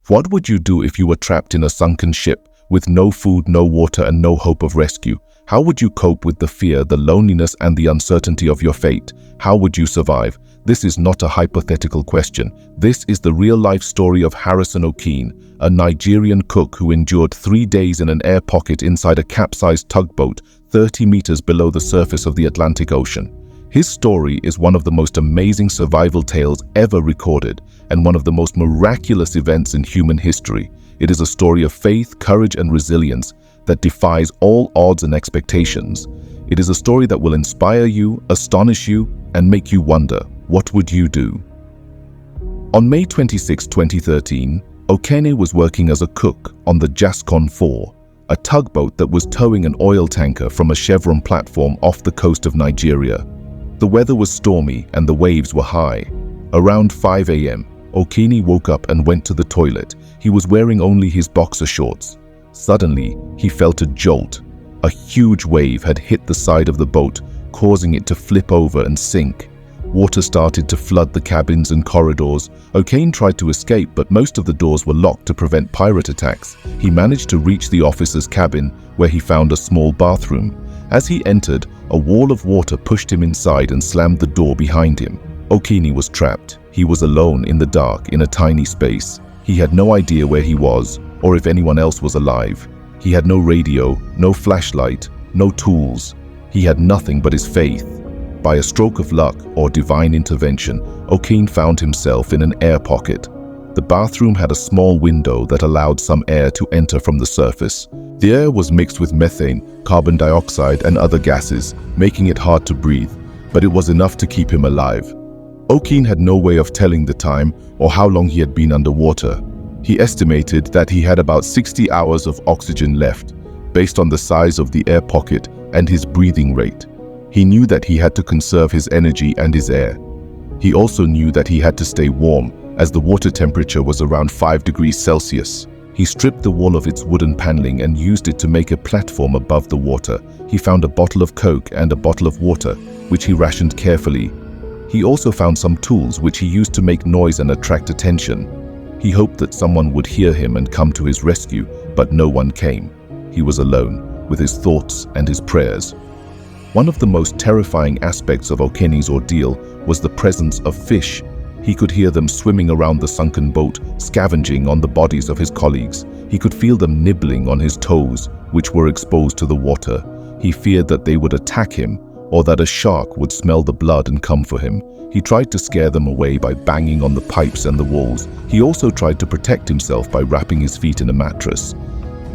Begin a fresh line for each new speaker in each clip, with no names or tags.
What would you do if you were trapped in a sunken ship with no food, no water, and no hope of rescue? How would you cope with the fear, the loneliness, and the uncertainty of your fate? How would you survive? This is not a hypothetical question. This is the real-life story of Harrison Okene, a Nigerian cook who endured 3 days in an air pocket inside a capsized tugboat 30 meters below the surface of the Atlantic Ocean. His story is one of the most amazing survival tales ever recorded and one of the most miraculous events in human history. It is a story of faith, courage, and resilience that defies all odds and expectations. It is a story that will inspire you, astonish you, and make you wonder, what would you do? On May 26, 2013, Okene was working as a cook on the Sunken 4, a tugboat that was towing an oil tanker from a Chevron platform off the coast of Nigeria. The weather was stormy and the waves were high. Around 5 a.m., Okene woke up and went to the toilet. He was wearing only his boxer shorts. Suddenly, he felt a jolt. A huge wave had hit the side of the boat, causing it to flip over and sink. Water started to flood the cabins and corridors. Okene tried to escape, but most of the doors were locked to prevent pirate attacks. He managed to reach the officer's cabin, where he found a small bathroom. As he entered, a wall of water pushed him inside and slammed the door behind him. Okene was trapped. He was alone in the dark in a tiny space. He had no idea where he was or if anyone else was alive. He had no radio, no flashlight, no tools. He had nothing but his faith. By a stroke of luck or divine intervention, Okene found himself in an air pocket. The bathroom had a small window that allowed some air to enter from the surface. The air was mixed with methane, carbon dioxide, and other gases, making it hard to breathe, but it was enough to keep him alive. Okene had no way of telling the time or how long he had been underwater. He estimated that he had about 60 hours of oxygen left, based on the size of the air pocket and his breathing rate. He knew that he had to conserve his energy and his air. He also knew that he had to stay warm, as the water temperature was around 5 degrees Celsius. He stripped the wall of its wooden paneling and used it to make a platform above the water. He found a bottle of Coke and a bottle of water, which he rationed carefully. He also found some tools which he used to make noise and attract attention. He hoped that someone would hear him and come to his rescue, but no one came. He was alone, with his thoughts and his prayers. One of the most terrifying aspects of Okene's ordeal was the presence of fish. He could hear them swimming around the sunken boat, scavenging on the bodies of his colleagues. He could feel them nibbling on his toes, which were exposed to the water. He feared that they would attack him, or that a shark would smell the blood and come for him. He tried to scare them away by banging on the pipes and the walls. He also tried to protect himself by wrapping his feet in a mattress.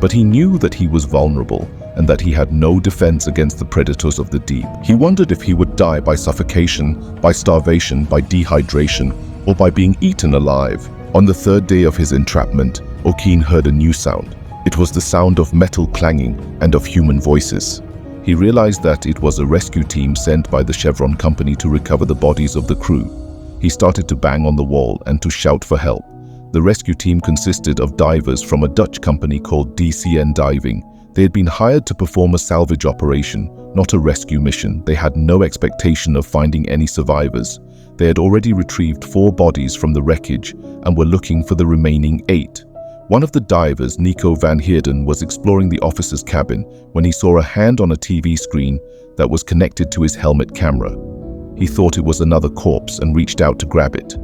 But he knew that he was vulnerable and that he had no defense against the predators of the deep. He wondered if he would die by suffocation, by starvation, by dehydration, or by being eaten alive. On the 3rd day of his entrapment, Okene heard a new sound. It was the sound of metal clanging and of human voices. He realized that it was a rescue team sent by the Chevron company to recover the bodies of the crew. He started to bang on the wall and to shout for help. The rescue team consisted of divers from a Dutch company called DCN Diving. They had been hired to perform a salvage operation, not a rescue mission. They had no expectation of finding any survivors. They had already retrieved 4 bodies from the wreckage and were looking for the remaining 8. One of the divers, Nico van Heerden, was exploring the officer's cabin when he saw a hand on a TV screen that was connected to his helmet camera. He thought it was another corpse and reached out to grab it.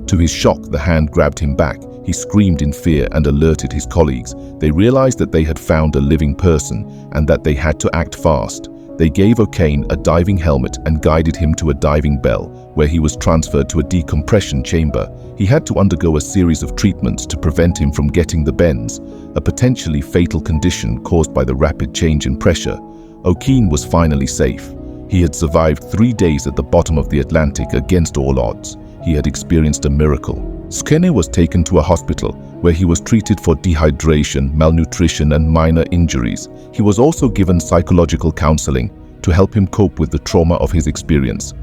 To his shock, the hand grabbed him back. He screamed in fear and alerted his colleagues. They realized that they had found a living person and that they had to act fast. They gave Okene a diving helmet and guided him to a diving bell, where he was transferred to a decompression chamber. He had to undergo a series of treatments to prevent him from getting the bends, a potentially fatal condition caused by the rapid change in pressure. Okene was finally safe. He had survived 3 days at the bottom of the Atlantic against all odds. He had experienced a miracle. Okene was taken to a hospital where he was treated for dehydration, malnutrition, and minor injuries. He was also given psychological counseling to help him cope with the trauma of his experience.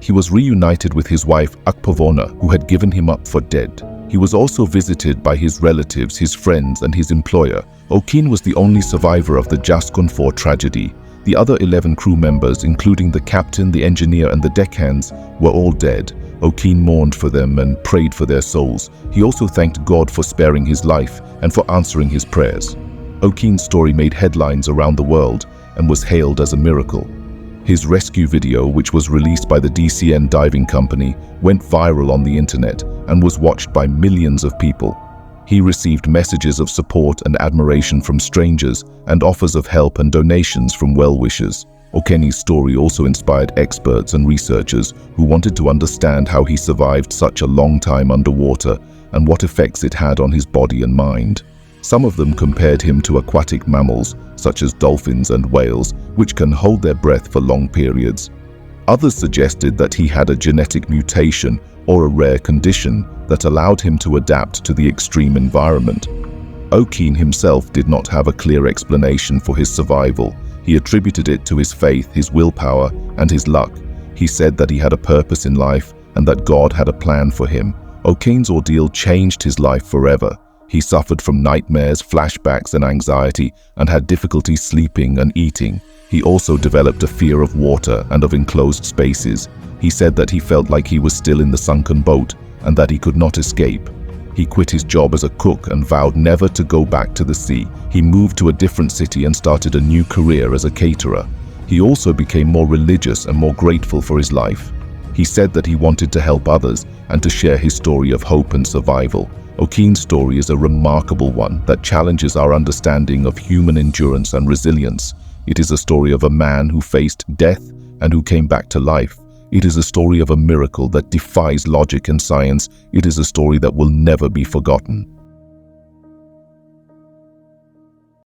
He was reunited with his wife Akpovona, who had given him up for dead. He was also visited by his relatives, his friends, and his employer. Okene was the only survivor of the Sunken 4 tragedy. The other 11 crew members, including the captain, the engineer, and the deckhands, were all dead. Okene mourned for them and prayed for their souls. He also thanked God for sparing his life and for answering his prayers. Okene's story made headlines around the world and was hailed as a miracle. His rescue video, which was released by the DCN diving company, went viral on the internet and was watched by millions of people. He received messages of support and admiration from strangers and offers of help and donations from well-wishers. Okene's story also inspired experts and researchers who wanted to understand how he survived such a long time underwater and what effects it had on his body and mind. Some of them compared him to aquatic mammals, such as dolphins and whales, which can hold their breath for long periods. Others suggested that he had a genetic mutation or a rare condition that allowed him to adapt to the extreme environment. Okene himself did not have a clear explanation for his survival. He attributed it to his faith, his willpower, and his luck. He said that he had a purpose in life and that God had a plan for him. Okene's ordeal changed his life forever. He suffered from nightmares, flashbacks, and anxiety, and had difficulty sleeping and eating. He also developed a fear of water and of enclosed spaces. He said that he felt like he was still in the sunken boat and that he could not escape. He quit his job as a cook and vowed never to go back to the sea. He moved to a different city and started a new career as a caterer. He also became more religious and more grateful for his life. He said that he wanted to help others and to share his story of hope and survival. Okene's story is a remarkable one that challenges our understanding of human endurance and resilience. It is a story of a man who faced death and who came back to life. It is a story of a miracle that defies logic and science. It is a story that will never be forgotten.